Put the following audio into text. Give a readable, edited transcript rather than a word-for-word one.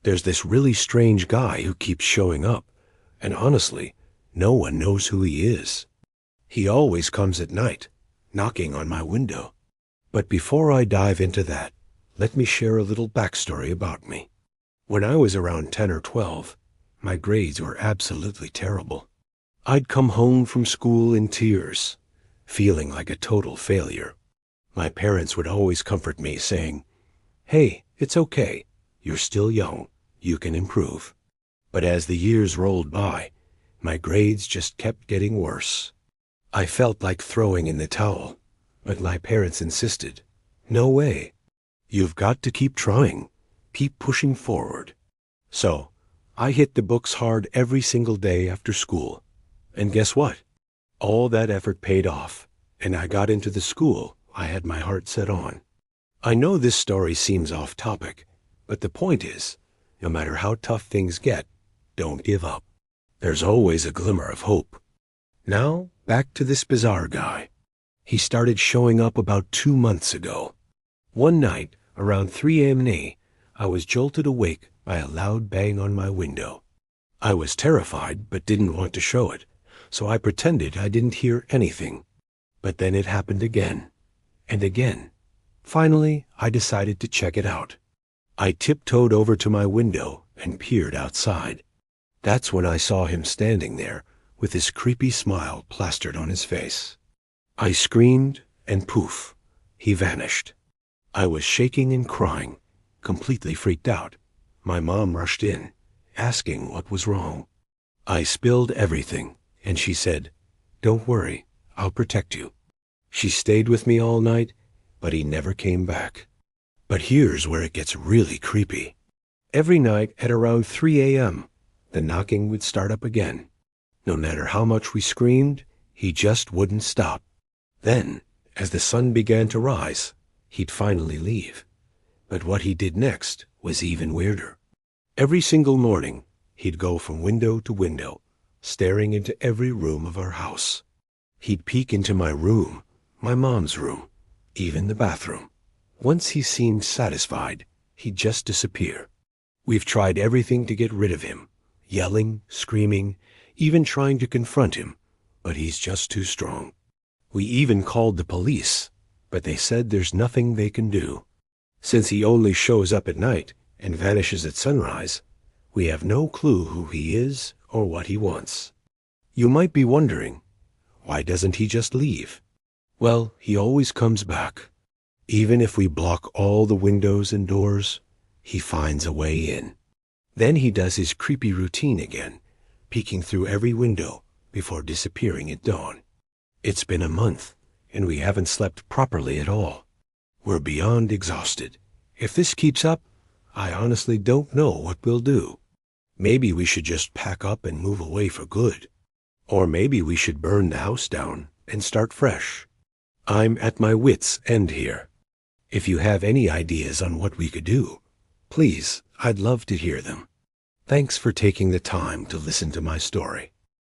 There's this really strange guy who keeps showing up, and honestly, no one knows who he is. He always comes at night, knocking on my window. But before I dive into that, let me share a little backstory about me. When I was around 10 or 12, my grades were absolutely terrible. I'd come home from school in tears, feeling like a total failure. My parents would always comfort me, saying, "Hey, it's okay. You're still young. You can improve." But as the years rolled by, my grades just kept getting worse. I felt like throwing in the towel, but my parents insisted, "No way. You've got to keep trying. Keep pushing forward." So I hit the books hard every single day after school. And guess what? All that effort paid off, and I got into the school I had my heart set on. I know this story seems off topic, but the point is, no matter how tough things get, don't give up. There's always a glimmer of hope. Now, back to this bizarre guy. He started showing up about 2 months ago. One night, around 3 a.m., I was jolted awake by a loud bang on my window. I was terrified but didn't want to show it, so I pretended I didn't hear anything. But then it happened again, and again. Finally, I decided to check it out. I tiptoed over to my window and peered outside. That's when I saw him standing there with his creepy smile plastered on his face. I screamed, and poof, he vanished. I was shaking and crying, completely freaked out. My mom rushed in, asking what was wrong. I spilled everything, and she said, "Don't worry, I'll protect you." She stayed with me all night, but he never came back. But here's where it gets really creepy. Every night at around 3 a.m., the knocking would start up again. No matter how much we screamed, he just wouldn't stop. Then, as the sun began to rise, he'd finally leave. But what he did next was even weirder. Every single morning, he'd go from window to window, staring into every room of our house. He'd peek into my room, my mom's room, even the bathroom. Once he seemed satisfied, he'd just disappear. We've tried everything to get rid of him, yelling, screaming, even trying to confront him, but he's just too strong. We even called the police, but they said there's nothing they can do. Since he only shows up at night and vanishes at sunrise, we have no clue who he is or what he wants. You might be wondering, why doesn't he just leave? Well, he always comes back. Even if we block all the windows and doors, he finds a way in. Then he does his creepy routine again, peeking through every window before disappearing at dawn. It's been a month, and we haven't slept properly at all. We're beyond exhausted. If this keeps up, I honestly don't know what we'll do. Maybe we should just pack up and move away for good. Or maybe we should burn the house down and start fresh. I'm at my wits' end here. If you have any ideas on what we could do, please, I'd love to hear them. Thanks for taking the time to listen to my story.